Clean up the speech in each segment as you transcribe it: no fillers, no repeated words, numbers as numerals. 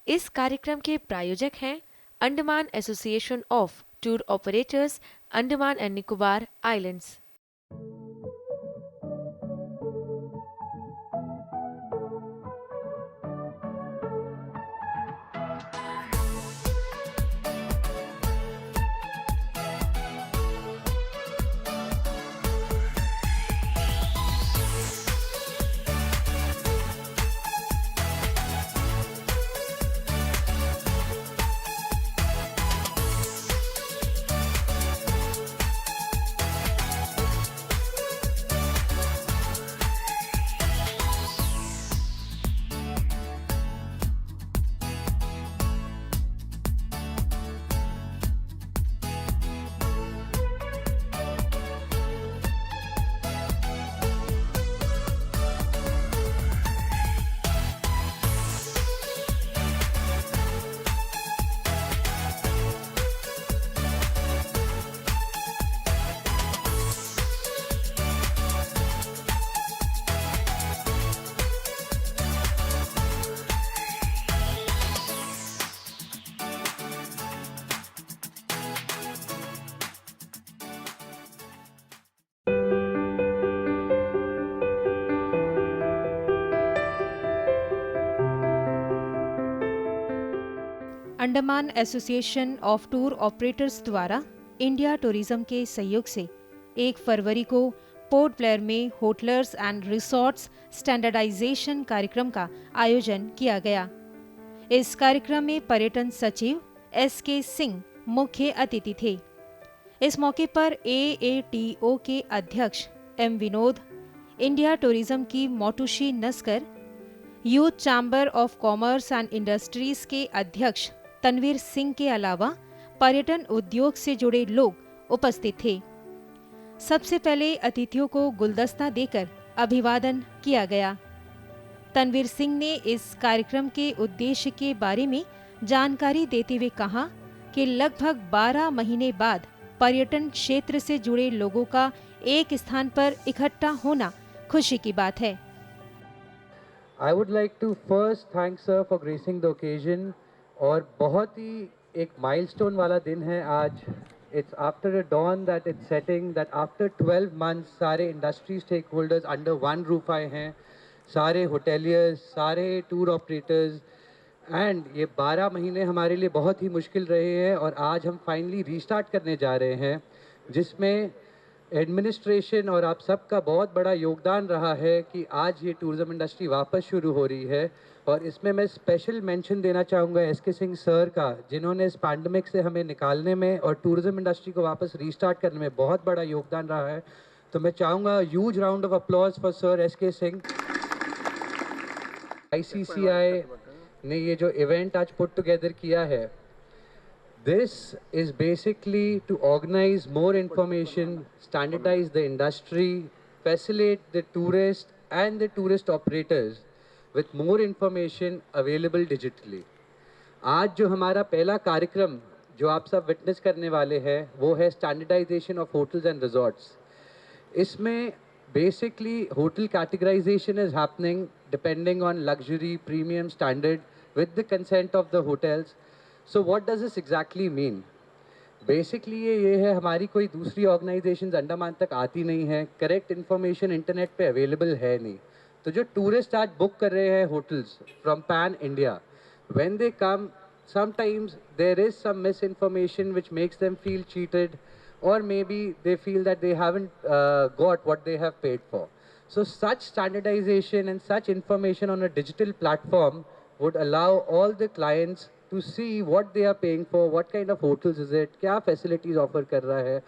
इस कार्यक्रम के प्रायोजक हैं Andaman association of tour operators, Andaman and Nicobar islands. Andaman association of tour operators द्वारा इंडिया टूरिज्म के सहयोग से 1 फरवरी को पोर्ट ब्लेयर में होटलर्स एंड रिसोर्ट्स स्टैंडर्डाइजेशन कार्यक्रम का आयोजन किया गया। इस कार्यक्रम में पर्यटन सचिव SK सिंह मुख्य अतिथि थे। इस मौके पर AATO के अध्यक्ष M विनोद, इंडिया टूरिज्म की Moutushi Naskar, youth chamber of commerce and industries के अध्यक्ष तनवीर सिंह के अलावा पर्यटन उद्योग से जुड़े लोग उपस्थित थे। सबसे पहले अतिथियों को गुलदस्ता देकर अभिवादन किया गया। तनवीर सिंह ने इस कार्यक्रम के उद्देश्य के बारे में जानकारी देते हुए कहा कि लगभग 12 महीने बाद पर्यटन क्षेत्र से जुड़े लोगों का एक स्थान पर इकट्ठा होना खुशी की बात है। I would like to first thank sir for gracing the occasion और बहुत ही एक milestone वाला दिन है आज। It's after a dawn that it's setting that after 12 months सारे industry stakeholders under one roof आए हैं, सारे hoteliers, सारे tour operators and ये 12 महीने हमारे लिए बहुत ही मुश्किल रहे हैं और आज हम finally restart करने जा रहे हैं, जिसमें एडमिनिस्ट्रेशन और आप सबका बहुत बड़ा योगदान रहा है कि आज ये टूरिज़्म इंडस्ट्री वापस शुरू हो रही है। और इसमें मैं स्पेशल मेंशन देना चाहूँगा SK सिंह सर का, जिन्होंने इस पैंडमिक से हमें निकालने में और टूरिज़्म इंडस्ट्री को वापस रीस्टार्ट करने में बहुत बड़ा योगदान रहा है। तो मैं चाहूँगा huge round of applause for sir SK Singh. ICCI ने ये जो इवेंट आज पुट टुगेदर किया है, this is basically to organize more information, standardize the industry, facilitate the tourists and the tourist operators with more information available digitally. आज जो हमारा पहला कार्यक्रम जो आप सब विटनेस करने वाले हैं वो है standardisation of hotels and resorts. इसमें basically hotel categorization is happening depending on luxury, premium, standard with the consent of the hotels. So what does this exactly mean? Basically ये है हमारी कोई दूसरी ऑर्गेनाइजेशंस अंडमान तक आती नहीं है, करेक्ट इन्फॉर्मेशन इंटरनेट पे अवेलेबल है नहीं। तो जो टूरिस्ट आज बुक कर रहे हैं hotels from pan India, when they come sometimes there is some misinformation which makes them feel cheated or maybe they feel that they haven't got what they have paid for. So such standardization and such information on a digital platform would allow all the clients to see what they are paying for, what kind of hotels is it, क्या facilities offer कर रहा है।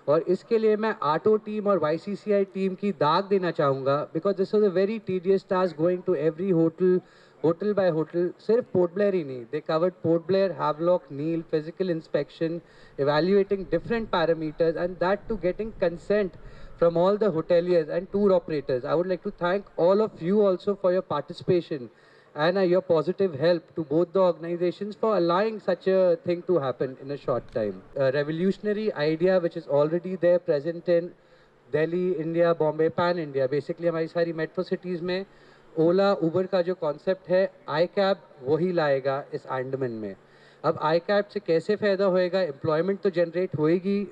और इसके लिए मैं auto team और YCCI team की दाग देना चाहूँगा, because this was a very tedious task going to every hotel by hotel। सिर्फ पोर्ट ब्लेयर ही नहीं, they covered port Blair, Havelock, Neil, physical inspection, evaluating different parameters and that to getting consent from all the hoteliers and tour operators. I would like to thank all of you also for your participation and your positive help to both the organizations for allowing such a thing to happen in a short time. A revolutionary idea which is already there present in Delhi, India, Bombay, Pan India, basically हमारी सारी metro cities में ओला उबर का जो concept है आई cab वही लाएगा इस अंडमान में। अब आई कैब से कैसे फ़ायदा होएगा, एम्प्लॉयमेंट तो जनरेट होएगी,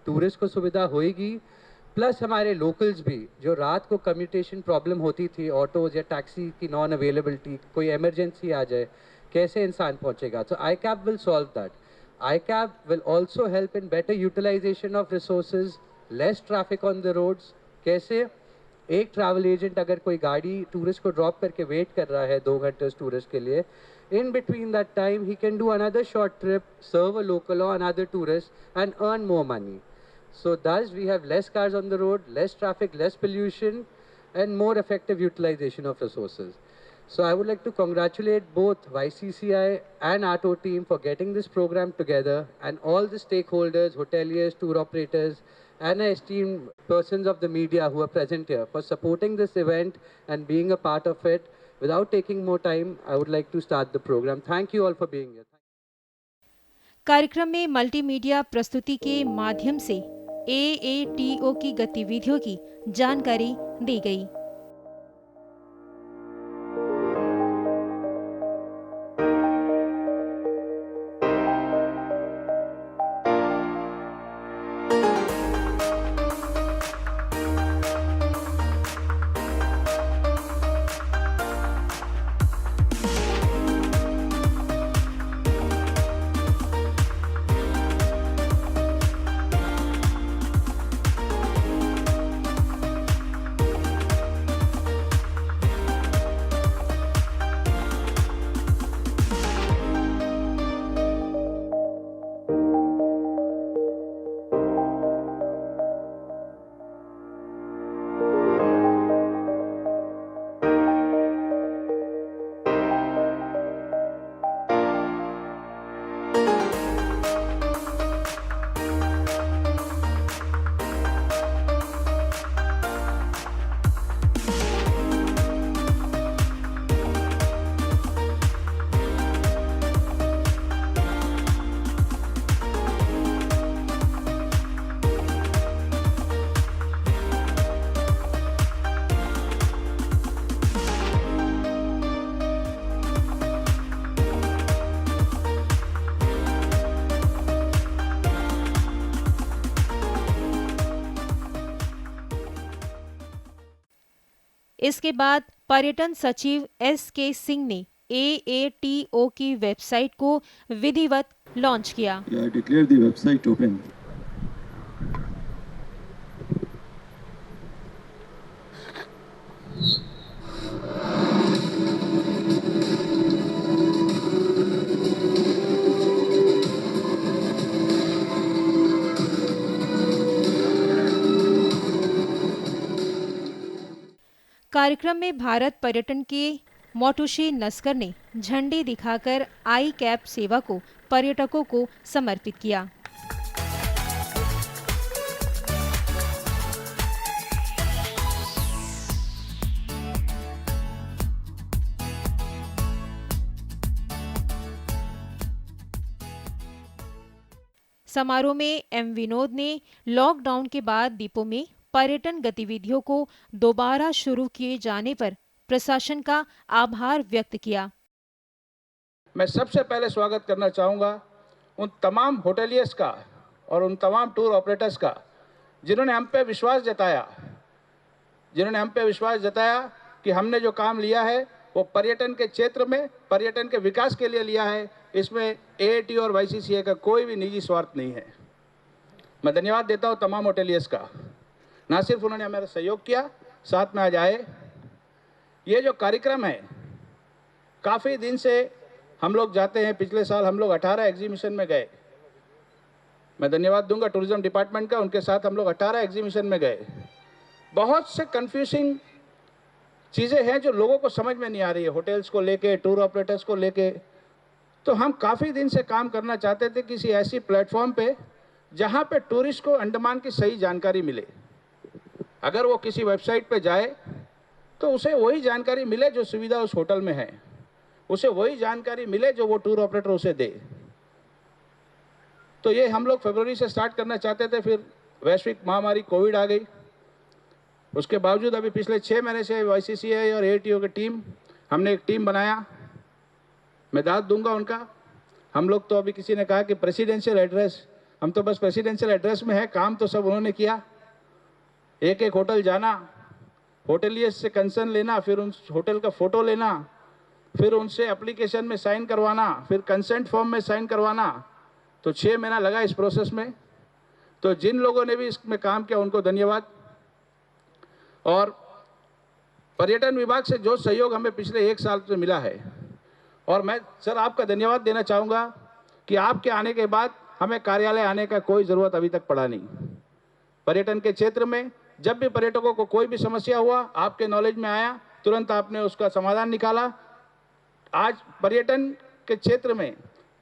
टूरिस्ट को सुविधा होएगी, प्लस हमारे लोकल्स भी जो रात को कम्यूटेशन प्रॉब्लम होती थी, ऑटोज़ या टैक्सी की नॉन अवेलेबिलिटी, कोई इमरजेंसी आ जाए, कैसे इंसान पहुंचेगा। So iCab will solve that. iCab will also help in better utilization of resources, less traffic on the roads. कैसे एक ट्रैवल एजेंट अगर कोई गाड़ी टूरिस्ट को ड्रॉप करके वेट कर रहा है 2 घंटे उस टूरिस्ट के लिए, in between that time he can do another short trip, serve a local or another tourist and earn more money. So thus we have less cars on the road, less traffic, less pollution and more effective utilization of resources. So I would like to congratulate both YCCI and ATO team for getting this program together, and all the stakeholders, hoteliers, tour operators, and esteemed persons of the media who are present here for supporting this event and being a part of it. Without taking more time, I would like to start the program. Thank you all for being here. कार्यक्रम में multimedia प्रस्तुति के माध्यम से AATO की गतिविधियों की जानकारी दी गई। इसके बाद पर्यटन सचिव SK सिंह ने AATO की वेबसाइट को विधिवत लॉन्च किया। I declare the website open. कार्यक्रम में भारत पर्यटन के मोटुशी नस्कर ने झंडी दिखाकर आई कैब सेवा को पर्यटकों को समर्पित किया। समारोह में M विनोद ने लॉकडाउन के बाद द्वीपों में पर्यटन गतिविधियों को दोबारा शुरू किए जाने पर प्रशासन का आभार व्यक्त किया। मैं सबसे पहले स्वागत करना चाहूँगा उन तमाम होटेलियर्स का और उन तमाम टूर ऑपरेटर्स का जिन्होंने हम पे विश्वास जताया कि हमने जो काम लिया है वो पर्यटन के क्षेत्र में पर्यटन के विकास के लिए लिया है। इसमें AATO और YCCI का कोई भी निजी स्वार्थ नहीं है। मैं धन्यवाद देता हूँ तमाम होटेलियर्स का। ना सिर्फ उन्होंने हमारा सहयोग किया, साथ में आज आए। ये जो कार्यक्रम है काफ़ी दिन से हम लोग जाते हैं। पिछले साल हम लोग 18 एग्जीबिशन में गए। मैं धन्यवाद दूंगा टूरिज्म डिपार्टमेंट का, उनके साथ हम लोग 18 एग्जीबिशन में गए। बहुत से कंफ्यूजिंग चीज़ें हैं जो लोगों को समझ में नहीं आ रही है, होटल्स को लेके, टूर ऑपरेटर्स को लेके। तो हम काफ़ी दिन से काम करना चाहते थे किसी ऐसी प्लेटफॉर्म पे जहाँ पे टूरिस्ट को अंडमान की सही जानकारी मिले। अगर वो किसी वेबसाइट पे जाए तो उसे वही जानकारी मिले जो सुविधा उस होटल में है, उसे वही जानकारी मिले जो वो टूर ऑपरेटर उसे दे। तो ये हम लोग फरवरी से स्टार्ट करना चाहते थे, फिर वैश्विक महामारी कोविड आ गई। उसके बावजूद अभी पिछले 6 महीने से YCCI और ATO की टीम, हमने एक टीम बनाया। मैं दाद दूंगा उनका। हम लोग तो अभी किसी ने कहा कि प्रेसिडेंशियल एड्रेस, हम तो बस प्रेसिडेंशियल एड्रेस में है, काम तो सब उन्होंने किया। एक एक होटल जाना, होटलियर्स से कंसर्न लेना, फिर उन होटल का फ़ोटो लेना, फिर उनसे एप्लीकेशन में साइन करवाना, फिर कंसेंट फॉर्म में साइन करवाना। तो 6 महीना लगा इस प्रोसेस में। तो जिन लोगों ने भी इसमें काम किया उनको धन्यवाद। और पर्यटन विभाग से जो सहयोग हमें पिछले 1 साल से मिला है, और मैं सर आपका धन्यवाद देना चाहूँगा कि आपके आने के बाद हमें कार्यालय आने का कोई ज़रूरत अभी तक पड़ा नहीं। पर्यटन के क्षेत्र में जब भी पर्यटकों को कोई भी समस्या हुआ, आपके नॉलेज में आया, तुरंत आपने उसका समाधान निकाला। आज पर्यटन के क्षेत्र में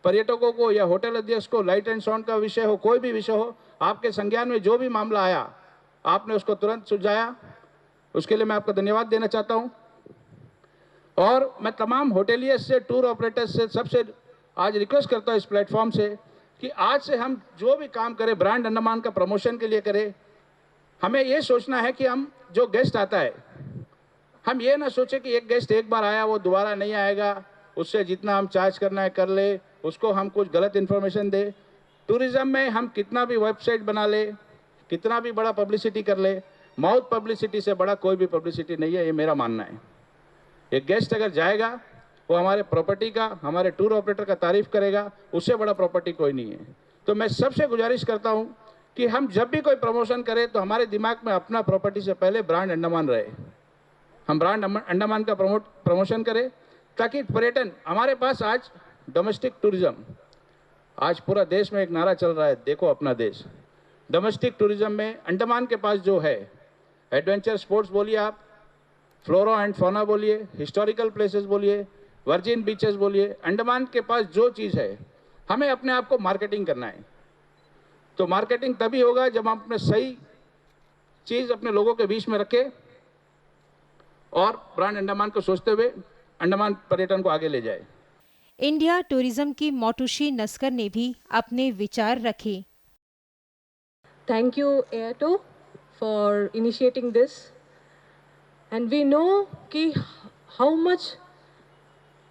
पर्यटकों को या होटल अध्यक्ष को लाइट एंड साउंड का विषय हो, कोई भी विषय हो, आपके संज्ञान में जो भी मामला आया, आपने उसको तुरंत सुलझाया। उसके लिए मैं आपको धन्यवाद देना चाहता हूँ। और मैं तमाम होटेलियर्स से, टूर ऑपरेटर्स से, सबसे आज रिक्वेस्ट करता हूँ इस प्लेटफॉर्म से कि आज से हम जो भी काम करें ब्रांड अंडमान का प्रमोशन के लिए करें। हमें ये सोचना है कि हम जो गेस्ट आता है, हम ये ना सोचें कि एक गेस्ट एक बार आया वो दोबारा नहीं आएगा, उससे जितना हम चार्ज करना है कर ले, उसको हम कुछ गलत इन्फॉर्मेशन दे। टूरिज़्म में हम कितना भी वेबसाइट बना ले, कितना भी बड़ा पब्लिसिटी कर ले, माउथ पब्लिसिटी से बड़ा कोई भी पब्लिसिटी नहीं है, ये मेरा मानना है। एक गेस्ट अगर जाएगा वो हमारे प्रॉपर्टी का, हमारे टूर ऑपरेटर का तारीफ करेगा, उससे बड़ा प्रॉपर्टी कोई नहीं है। तो मैं सबसे गुजारिश करता हूँ कि हम जब भी कोई प्रमोशन करें तो हमारे दिमाग में अपना प्रॉपर्टी से पहले ब्रांड अंडमान रहे। हम ब्रांड अंडमान का प्रमोशन करें ताकि पर्यटन हमारे पास आज डोमेस्टिक टूरिज्म, आज पूरा देश में एक नारा चल रहा है, देखो अपना देश। डोमेस्टिक टूरिज्म में अंडमान के पास जो है, एडवेंचर स्पोर्ट्स बोलिए आप, फ्लोरा एंड फौना बोलिए, हिस्टोरिकल प्लेसेस बोलिए, वर्जिन बीचेस बोलिए, अंडमान के पास जो चीज़ है, हमें अपने आप को मार्केटिंग करना है। तो मार्केटिंग तभी होगा जब हम अपने सही चीज़ अपने लोगों के बीच में रखें और ब्रांड अंडमान को सोचते हुए अंडमान पर्यटन को आगे ले जाए। इंडिया टूरिज्म की मोटुशी नस्कर ने भी अपने विचार रखे। Thank you, ATO, for initiating this. And we know how much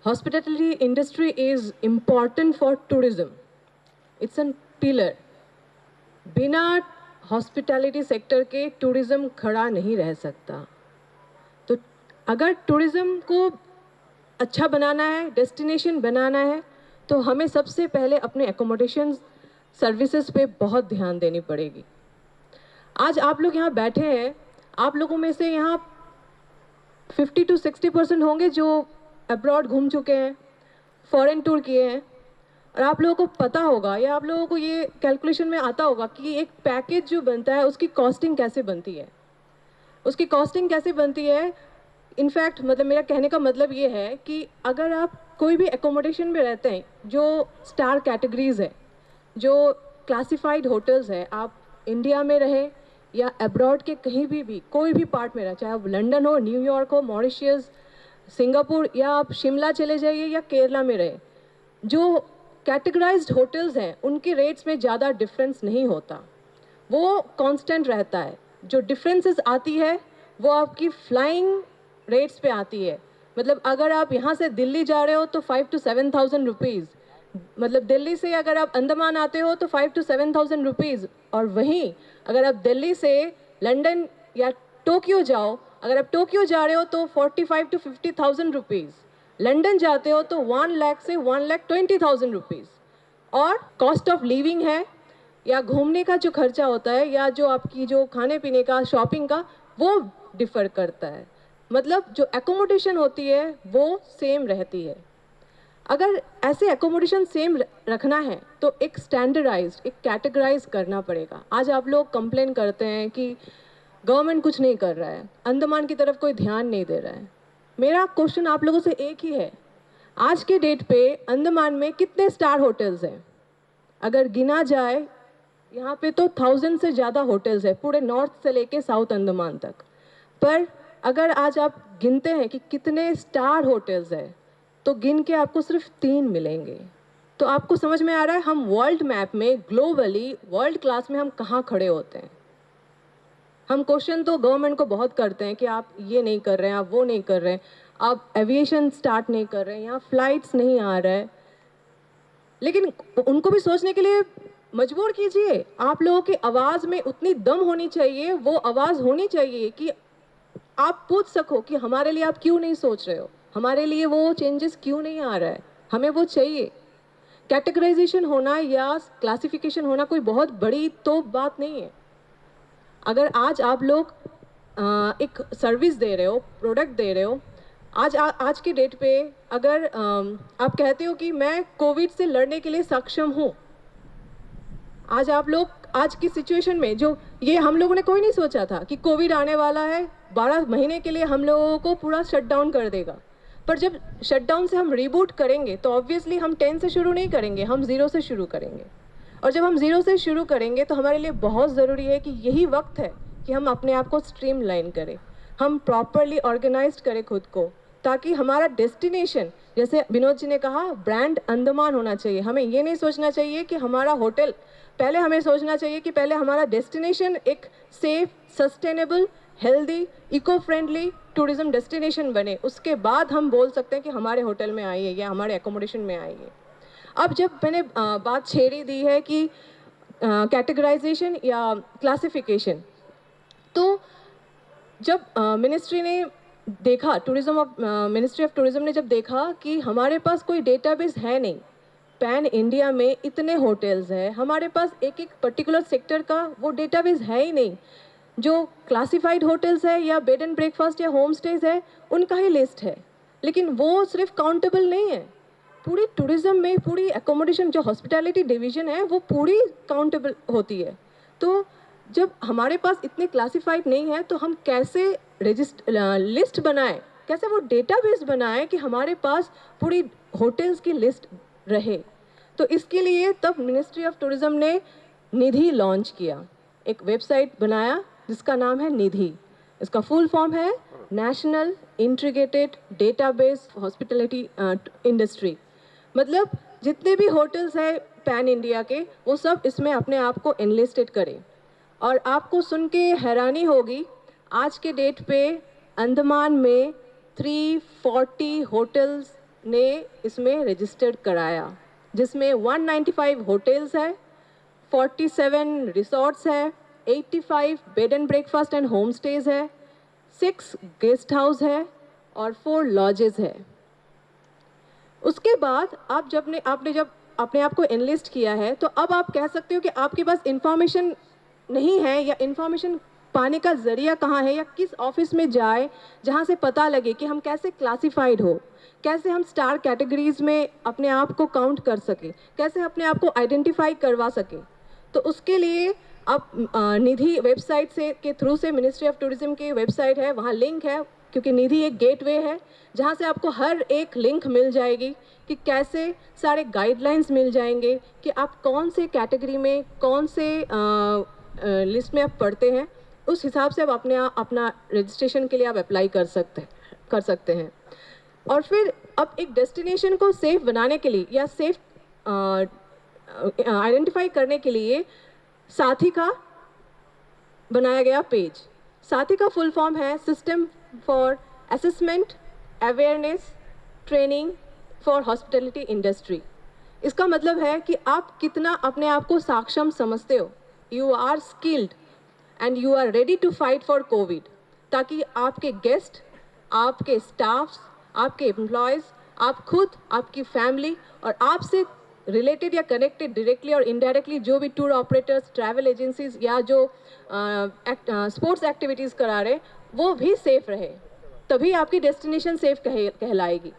hospitality industry is important for tourism. It's a pillar. बिना हॉस्पिटैलिटी सेक्टर के टूरिज़्म खड़ा नहीं रह सकता। तो अगर टूरिज़्म को अच्छा बनाना है, डेस्टिनेशन बनाना है, तो हमें सबसे पहले अपने एकोमोडेशन सर्विसेज पे बहुत ध्यान देनी पड़ेगी। आज आप लोग यहाँ बैठे हैं, आप लोगों में से यहाँ 50 to 60% होंगे जो अब्रॉड घूम चुके हैं, फॉरेन टूर किए हैं, और आप लोगों को पता होगा या आप लोगों को ये कैलकुलेशन में आता होगा कि एक पैकेज जो बनता है उसकी कॉस्टिंग कैसे बनती है। उसकी कॉस्टिंग कैसे बनती है, इनफैक्ट मतलब मेरा कहने का मतलब ये है कि अगर आप कोई भी एकोमोडेशन में रहते हैं जो स्टार कैटेगरीज है, जो क्लासिफाइड होटल्स है, आप इंडिया में रहें या अब्रॉड के कहीं भी कोई भी पार्ट में रहें, चाहे आप लंदन हो, न्यूयॉर्क हो, मॉरिशस, सिंगापुर, या आप शिमला चले जाइए या केरला में रहें, जो कैटेगराइज्ड होटल्स हैं उनके रेट्स में ज़्यादा डिफरेंस नहीं होता, वो कांस्टेंट रहता है। जो डिफरेंसेस आती है वो आपकी फ्लाइंग रेट्स पे आती है। मतलब अगर आप यहाँ से दिल्ली जा रहे हो तो 5 to 7,000 रुपीज़, मतलब दिल्ली से अगर आप अंडमान आते हो तो 5 to 7,000 रुपीज़, और वहीं अगर आप दिल्ली से लंदन या टोक्यो जाओ, अगर आप टोक्यो जा रहे हो तो 45 to 50,000 रुपीज़, लंदन जाते हो तो 1 लाख से 1,20,000 रुपीज़। और कॉस्ट ऑफ लिविंग है या घूमने का जो खर्चा होता है या जो आपकी जो खाने पीने का, शॉपिंग का, वो डिफ़र करता है। मतलब जो एकोमोडेशन होती है वो सेम रहती है। अगर ऐसे एकोमोडेशन सेम रखना है तो एक स्टैंडर्डाइज्ड, एक कैटेगराइज करना पड़ेगा। आज आप लोग कंप्लेन करते हैं कि गवर्नमेंट कुछ नहीं कर रहा है, अंडमान की तरफ कोई ध्यान नहीं दे रहा है। मेरा क्वेश्चन आप लोगों से एक ही है, आज के डेट पे अंडमान में कितने स्टार होटल्स हैं? अगर गिना जाए यहाँ पे तो 1000 से ज़्यादा होटल्स है पूरे नॉर्थ से लेके साउथ अंडमान तक। पर अगर आज आप गिनते हैं कि कितने स्टार होटल्स है तो गिन के आपको सिर्फ 3 मिलेंगे। तो आपको समझ में आ रहा है हम वर्ल्ड मैप में, ग्लोबली वर्ल्ड क्लास में हम कहाँ खड़े होते हैं। हम क्वेश्चन तो गवर्नमेंट को बहुत करते हैं कि आप ये नहीं कर रहे हैं, आप वो नहीं कर रहे हैं, आप एविएशन स्टार्ट नहीं कर रहे हैं, यहाँ फ्लाइट्स नहीं आ रहे हैं, लेकिन उनको भी सोचने के लिए मजबूर कीजिए। आप लोगों की आवाज़ में उतनी दम होनी चाहिए, वो आवाज़ होनी चाहिए कि आप पूछ सको कि हमारे लिए आप क्यों नहीं सोच रहे हो, हमारे लिए वो चेंजेस क्यों नहीं आ रहा है, हमें वो चाहिए। कैटेगराइजेशन होना या क्लासिफिकेशन होना कोई बहुत बड़ी तो बात नहीं है। अगर आज आप लोग एक सर्विस दे रहे हो, प्रोडक्ट दे रहे हो, आज की डेट पे अगर आप कहते हो कि मैं कोविड से लड़ने के लिए सक्षम हूँ, आज आप लोग आज की सिचुएशन में जो ये हम लोगों ने कोई नहीं सोचा था कि कोविड आने वाला है, 12 महीने के लिए हम लोगों को पूरा शटडाउन कर देगा। पर जब शटडाउन से हम रिबूट करेंगे तो ऑब्वियसली हम 10 से शुरू नहीं करेंगे, हम 0 से शुरू करेंगे। और जब हम 0 से शुरू करेंगे तो हमारे लिए बहुत ज़रूरी है कि यही वक्त है कि हम अपने आप को स्ट्रीमलाइन करें, हम प्रॉपरली ऑर्गेनाइज्ड करें खुद को, ताकि हमारा डेस्टिनेशन, जैसे विनोद जी ने कहा, ब्रांड अंडमान होना चाहिए। हमें ये नहीं सोचना चाहिए कि हमारा होटल, पहले हमें सोचना चाहिए कि पहले हमारा डेस्टिनेशन एक safe, sustainable, healthy, eco friendly tourism destination बने, उसके बाद हम बोल सकते हैं कि हमारे होटल में आइए या हमारे एकोमोडेशन में आइए। अब जब मैंने बात छेड़ी दी है कि कैटेगराइजेशन या क्लासिफिकेशन, तो जब मिनिस्ट्री ने देखा, मिनिस्ट्री ऑफ टूरिज्म ने जब देखा कि हमारे पास कोई डेटाबेस है नहीं, पैन इंडिया में इतने होटल्स हैं, हमारे पास एक एक पर्टिकुलर सेक्टर का वो डेटाबेस है ही नहीं, जो क्लासिफाइड होटल्स है या बेड एंड ब्रेकफास्ट या होम स्टेज है उनका ही लिस्ट है, लेकिन वो सिर्फ काउंटेबल नहीं है। पूरी टूरिज्म में पूरी एकोमोडेशन जो हॉस्पिटैलिटी डिवीज़न है वो पूरी काउंटेबल होती है। तो जब हमारे पास इतने क्लासिफाइड नहीं है तो हम कैसे लिस्ट बनाएं, कैसे वो डेटाबेस बनाएं कि हमारे पास पूरी होटल्स की लिस्ट रहे। तो इसके लिए तब मिनिस्ट्री ऑफ टूरिज्म ने निधि लॉन्च किया, एक वेबसाइट बनाया जिसका नाम है निधि। इसका फुल फॉर्म है national integrated database hospitality industry. मतलब जितने भी होटल्स हैं पैन इंडिया के, वो सब इसमें अपने आप को एनलिस्टेड करें। और आपको सुन के हैरानी होगी, आज के डेट पे अंडमान में 340 होटल्स ने इसमें रजिस्टर्ड कराया, जिसमें 195 होटल्स है, 47 रिसोर्ट्स है, 85 bed and breakfast and home stage है, 6 गेस्ट हाउस है और 4 लॉजेस है। उसके बाद आपने जब अपने आप को एनलिस्ट किया है, तो अब आप कह सकते हो कि आपके पास इंफॉर्मेशन नहीं है या इंफॉर्मेशन पाने का ज़रिया कहाँ है, या किस ऑफिस में जाए जहाँ से पता लगे कि हम कैसे क्लासिफाइड हो, कैसे हम स्टार कैटेगरीज में अपने आप को काउंट कर सके, कैसे अपने आप को आइडेंटिफाई करवा सके। तो उसके लिए आप निधि वेबसाइट से के थ्रू से, मिनिस्ट्री ऑफ टूरिज्म की वेबसाइट है, वहाँ लिंक है, क्योंकि निधि एक गेटवे है जहाँ से आपको हर एक लिंक मिल जाएगी कि कैसे सारे गाइडलाइंस मिल जाएंगे कि आप कौन से कैटेगरी में, कौन से लिस्ट में आप पढ़ते हैं। उस हिसाब से आप अपना रजिस्ट्रेशन के लिए आप अप्लाई कर सकते हैं। और फिर अब एक डेस्टिनेशन को सेफ बनाने के लिए या सेफ आइडेंटिफाई करने के लिए साथी का बनाया गया पेज। साथी का फुल फॉर्म है system for assessment awareness training for hospitality industry. इसका मतलब है कि आप कितना अपने आप को सक्षम समझते हो, you are skilled and you are ready to fight for Covid, ताकि आपके गेस्ट, आपके स्टाफ्स, आपके एम्प्लॉयज़, आप खुद, आपकी फैमिली और आपसे रिलेटेड या कनेक्टेड डायरेक्टली और इनडायरेक्टली जो भी टूर ऑपरेटर्स, ट्रैवल एजेंसीज या जो स्पोर्ट्स एक्टिविटीज़ करा रहे, वो भी सेफ़ रहे, तभी आपकी डेस्टिनेशन सेफ कहलाएगी।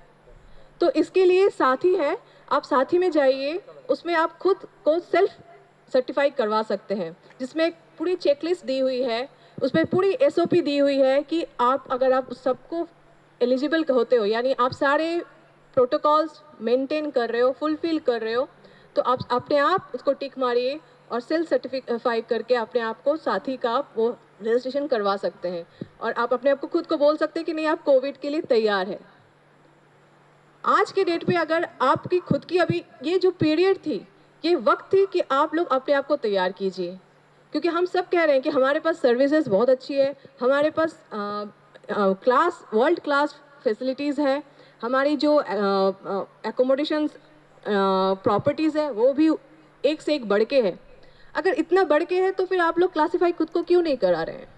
तो इसके लिए साथी है, आप साथी में जाइए, उसमें आप खुद को सेल्फ सर्टिफाई करवा सकते हैं, जिसमें पूरी चेकलिस्ट दी हुई है, उसमें पूरी SOP दी हुई है कि अगर आप सबको एलिजिबल होते हो, यानी आप सारे प्रोटोकॉल्स मेंटेन कर रहे हो, फुलफिल कर रहे हो, तो आप अपने आप उसको टिक मारिए और सेल्फ सर्टिफाई करके अपने आप को साथी का वो रजिस्ट्रेशन करवा सकते हैं। और आप अपने आप को खुद को बोल सकते हैं कि नहीं, आप कोविड के लिए तैयार है। आज के डेट पे अगर आपकी खुद की, अभी ये जो पीरियड थी, ये वक्त थी कि आप लोग अपने आप को तैयार कीजिए। क्योंकि हम सब कह रहे हैं कि हमारे पास सर्विसेज बहुत अच्छी है, हमारे पास क्लास वर्ल्ड क्लास फैसिलिटीज़ है, हमारी जो एकोमोडेशंस प्रॉपर्टीज़ है वो भी एक से एक बढ़ के है। अगर इतना बढ़ के है तो फिर आप लोग क्लासीफाई खुद को क्यों नहीं करा रहे हैं?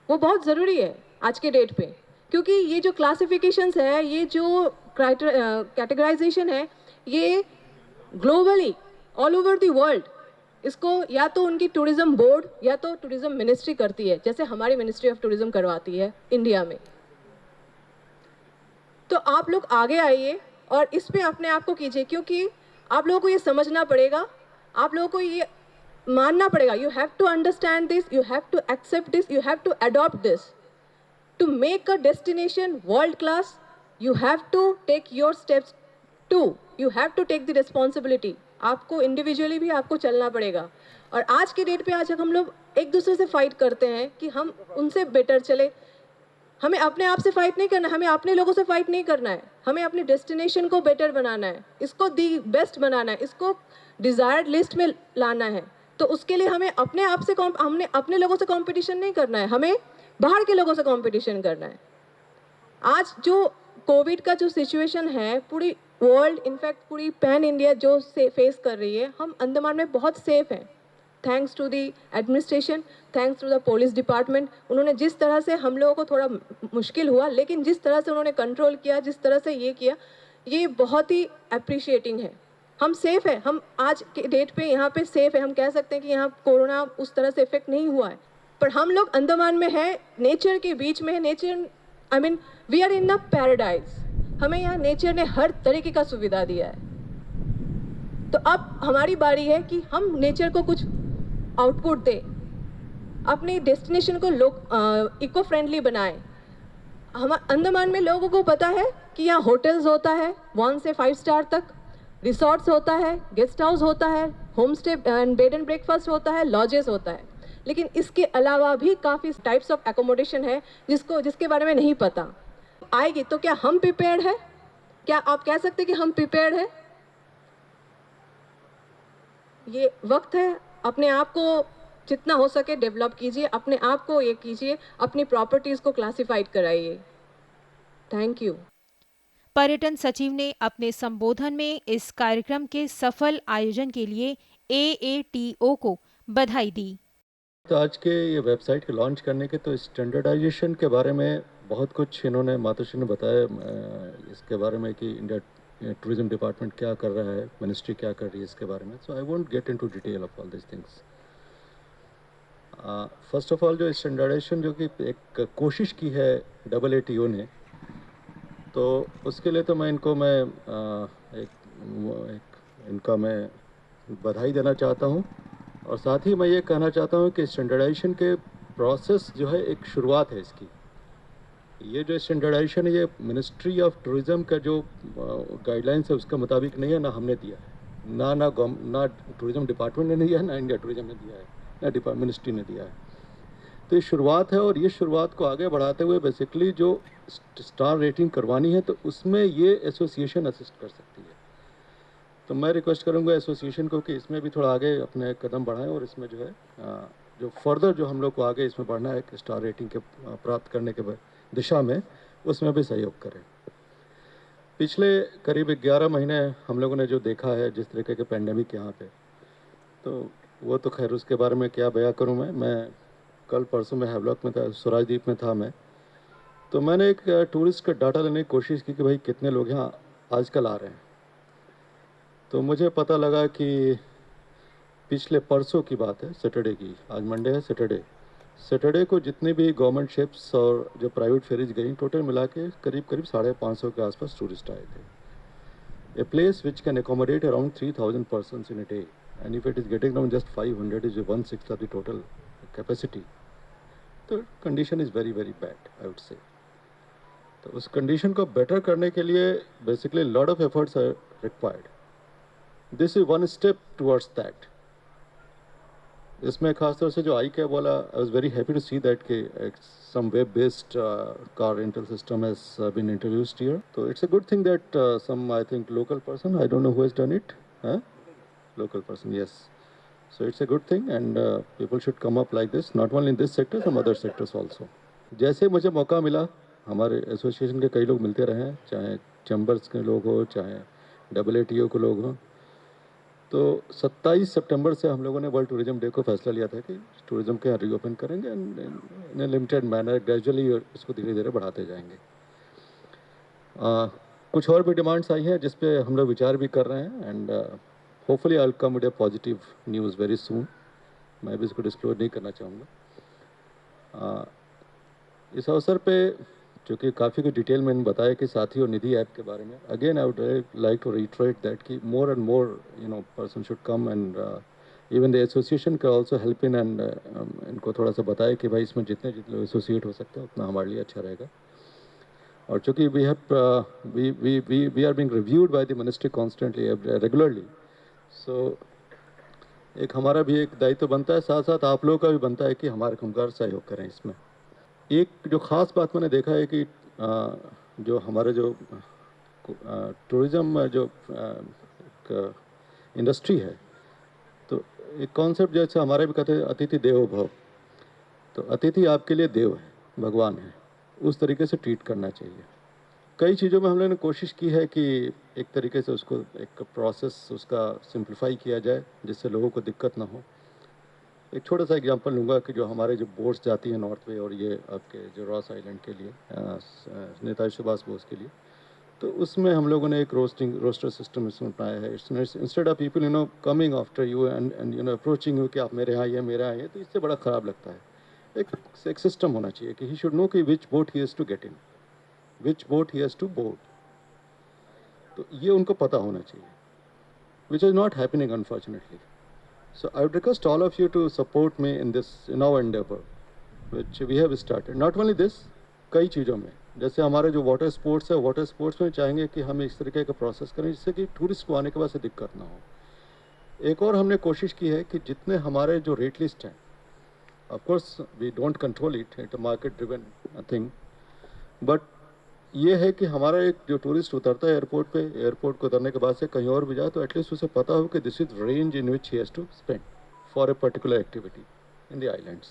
वो बहुत ज़रूरी है आज के डेट पे, क्योंकि ये जो क्लासिफिकेशंस है, ये जो कैटेगराइजेशन है, ये globally all over the world इसको या तो उनकी टूरिज्म बोर्ड या तो टूरिज्म मिनिस्ट्री करती है, जैसे हमारी मिनिस्ट्री ऑफ टूरिज्म करवाती है इंडिया में। तो आप लोग आगे आइए और इस पे अपने आप को कीजिए, क्योंकि आप लोगों को ये समझना पड़ेगा, आप लोगों को ये मानना पड़ेगा। You have to understand this, you have to accept this, you have to adopt this to make a destination world class. You have to take your steps to, you have to take the responsibility. आपको individually भी आपको चलना पड़ेगा। और आज की date पे आज हम लोग एक दूसरे से फाइट करते हैं कि हम उनसे बेटर चले। हमें अपने आप से फाइट नहीं करना, हमें अपने लोगों से फाइट नहीं करना है, हमें अपनी डेस्टिनेशन को बेटर बनाना है, इसको दी बेस्ट बनाना है, इसको डिज़ायर्ड लिस्ट में लाना है। तो उसके लिए हमें अपने आप से हमने अपने लोगों से कंपटीशन नहीं करना है, हमें बाहर के लोगों से कंपटीशन करना है। आज जो कोविड का जो सिचुएशन है, पूरी वर्ल्ड इनफैक्ट पूरी पैन इंडिया जो से फेस कर रही है, हम अंडमान में बहुत सेफ हैं, thanks to the administration, thanks to the police department. उन्होंने जिस तरह से हम लोगों को थोड़ा मुश्किल हुआ, लेकिन जिस तरह से उन्होंने कंट्रोल किया, जिस तरह से ये किया, ये बहुत ही अप्रिशिएटिंग है। हम सेफ़ हैं, हम आज के डेट पे यहाँ पे सेफ़ है। हम कह सकते हैं कि यहाँ कोरोना उस तरह से इफेक्ट नहीं हुआ है, पर हम लोग अंडमान में हैं, नेचर के बीच में है। Nature I mean we are in a paradise. हमें यहाँ नेचर ने हर तरीके का सुविधा दिया है। तो अब हमारी बारी है कि हम नेचर को कुछ आउटपुट दें, अपनी डेस्टिनेशन को लोग इको फ्रेंडली बनाएं। हम अंडमान में लोगों को पता है कि यहाँ होटल्स होता है 1 से 5 स्टार तक, रिसोर्ट्स होता है, गेस्ट हाउस होता है, home stay and bed and breakfast होता है, लॉजेस होता है। लेकिन इसके अलावा भी काफ़ी टाइप्स ऑफ एकोमोडेशन है जिसके बारे में नहीं पता। आएगी तो क्या हम प्रिपेयर्ड है? क्या आप कह सकते कि हम प्रिपेयर्ड है? ये वक्त है, अपने आप को जितना हो सके डेवलप कीजिए, अपने आप को ये कीजिए, अपनी प्रॉपर्टीज़ को क्लासिफाइड कराइए। Thank you. पर्यटन सचिव ने अपने संबोधन में इस कार्यक्रम के सफल आयोजन के लिए AATO को बधाई दी। तो आज के ये वेबसाइट के लॉन्च करने के तो स्टैंडर्डाइजेशन के बारे में बहुत कुछ इन्होंने मातोश्री ने बताया, इसके बारे में कि इंडिया टूरिज्म डिपार्टमेंट क्या कर रहा है, मिनिस्ट्री क्या कर रही है इसके बारे में। So I won't get into detail of all this things. First of all जो स्टैंडर्डाइजेशन जो कि एक कोशिश की है AATO ने, तो उसके लिए तो मैं इनका मैं बधाई देना चाहता हूँ। और साथ ही मैं ये कहना चाहता हूँ कि स्टैंडर्डाइजेशन के प्रोसेस जो है एक शुरुआत है इसकी। ये जो स्टैंडर्डाइजेशन है ये मिनिस्ट्री ऑफ टूरिज़्म का जो गाइडलाइंस है उसके मुताबिक नहीं है, ना हमने दिया है, ना टूरिज़्म डिपार्टमेंट ने दिया है, ना इंडिया टूरिज़्म ने दिया है, ना मिनिस्ट्री ने दिया है। तो ये शुरुआत है और ये शुरुआत को आगे बढ़ाते हुए बेसिकली जो स्टार रेटिंग करवानी है तो उसमें ये एसोसिएशन असिस्ट कर सकती है। तो मैं रिक्वेस्ट करूंगा एसोसिएशन को कि इसमें भी थोड़ा आगे अपने कदम बढ़ाएं और इसमें जो है जो फर्दर जो हम लोग को आगे इसमें बढ़ना है स्टार रेटिंग के प्राप्त करने के दिशा में, उसमें भी सहयोग करें। पिछले करीब 11 महीने हम लोगों ने जो देखा है जिस तरीके के पैंडेमिक यहाँ पे, तो वो तो खैर उसके बारे में क्या बयां करूँ। मैं कल परसों में हैवलॉक में था, स्वराजद्वीप में था मैं, तो मैंने एक टूरिस्ट का डाटा लेने की कोशिश की कि भाई कितने लोग यहाँ आजकल आ रहे हैं। तो मुझे पता लगा कि पिछले परसों की बात है, सैटरडे की, आज मंडे है, सैटरडे को जितने भी गवर्नमेंट शिप्स और जो प्राइवेट फेरीज गई टोटल मिला के करीब 550 के आसपास टूरिस्ट आए थे। A place which can accommodate around 3000 person in a day and if it is getting down just 500 is 1/6 of the total capacity, तो condition is very very bad I would say. तो उस condition को better करने के लिए basically lot of efforts are required. This is one step towards that. इसमें खासतौर से जो आई कैब वाला, I was very happy to C that कि some web based car rental system has been introduced here. तो it's a good thing that some I think local person, I don't know who has done it, local person, yes. So it's a good thing, and people should come up like this, not only in this sector, some other sectors also. जैसे मुझे मौका मिला, हमारे association के कई लोग मिलते रहे हैं, चाहे चैम्बर्स के लोग हो, चाहे WTO के लोग हों। तो 27 सितंबर से हम लोगों ने वर्ल्ड टूरिज्म डे को फैसला लिया था कि टूरिज्म के रीओपन करेंगे and in limited manner gradually इसको धीरे धीरे बढ़ाते जाएंगे। कुछ और भी डिमांड्स आई हैं जिस पे हम लोग विचार भी कर रहे हैं, and hopefully I will come with a positive news very soon. मैं भी इसको डिस्क्लोज नहीं करना चाहूँगा। इस अवसर पे चूँकि काफ़ी कुछ डिटेल मैंने बताया कि साथी और निधि ऐप के बारे में, again I would like to reiterate that कि more and more person should come, and even the association का ऑल्सो हेल्प इन, एंड इनको थोड़ा सा बताया कि भाई इसमें जितने लोग एसोसिएट हो सकते हैं उतना हमारे लिए अच्छा रहेगा। और चूँकि we are being reviewed by the ministry constantly regularly, so एक हमारा भी एक दायित्व बनता है, साथ साथ आप लोगों का भी बनता है कि हमारे खुमकार सहयोग करें इसमें। एक जो ख़ास बात मैंने देखा है कि जो हमारे जो टूरिज़्म जो इंडस्ट्री है, तो एक कॉन्सेप्ट जैसे हमारे भी कहते हैं अतिथि देवो भव, तो अतिथि आपके लिए देव है, भगवान है, उस तरीके से ट्रीट करना चाहिए। कई चीज़ों में हम लोगों ने कोशिश की है कि एक तरीके से उसको एक प्रोसेस उसका सिंप्लीफाई किया जाए जिससे लोगों को दिक्कत ना हो। एक छोटा सा एग्जांपल लूँगा कि जो हमारे जो बोट्स जाती हैं नॉर्थ वे और ये आपके जो रॉस आइलैंड के लिए, नेताजी सुभाष बोस के लिए, तो उसमें हम लोगों ने एक रोस्टर सिस्टम इसमें बनाया है। Instead of people coming after you and approaching you कि आप मेरे यहाँ आइए मेरे यहाँ आइए, तो इससे बड़ा ख़राब लगता है। एक सिस्टम होना चाहिए कि ही शुड नो कि which boat he has to get in, which boat he has to board, तो ये उनको पता होना चाहिए, which is not happening unfortunately. So I would request all of you to support me in this, in our endeavor, which we have started. Not only this, कई चीज़ों में, जैसे हमारे जो वाटर स्पोर्ट्स है, वाटर स्पोर्ट्स में चाहेंगे कि हम इस तरीके का प्रोसेस करें जिससे कि टूरिस्ट को आने के बाद से दिक्कत ना हो। एक और हमने कोशिश की है कि जितने हमारे जो रेट लिस्ट हैं, of course we don't control it, it market driven thing, but ये है कि हमारा एक जो टूरिस्ट उतरता है एयरपोर्ट पे, एयरपोर्ट को उतरने के बाद से कहीं और भी जाए तो एटलीस्ट उसे पता हो कि this is range in which he has to spend for a particular activity in the islands.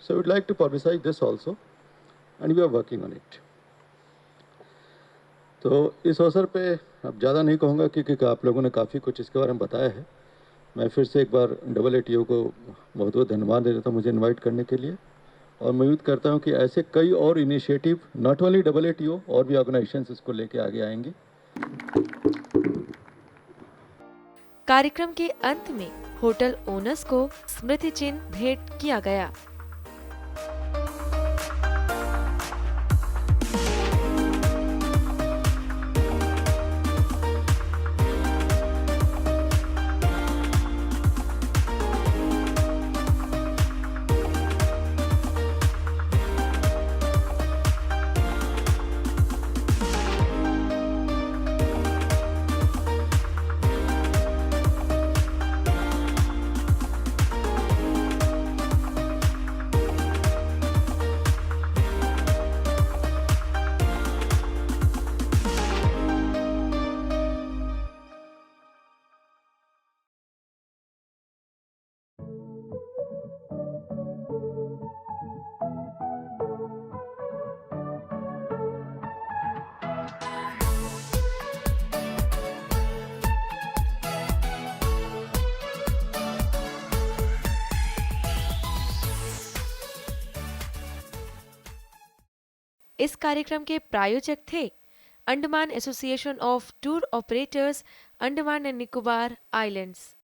So would like to publicise this also and we are working on it. तो इस अवसर पे अब ज़्यादा नहीं कहूँगा क्योंकि आप लोगों ने काफ़ी कुछ इसके बारे में बताया है। मैं फिर से एक बार WTO को बहुत बहुत धन्यवाद दे देता हूँ मुझे इन्वाइट करने के लिए, और मैं उम्मीद करता हूं कि ऐसे कई और इनिशिएटिव नॉट ओनली WTO और भी ऑर्गेनाइजेशंस इसको लेके आगे आएंगे। कार्यक्रम के अंत में होटल ओनर्स को स्मृति चिन्ह भेंट किया गया। इस कार्यक्रम के प्रायोजक थे Andaman association of tour operators, Andaman and Nicobar islands.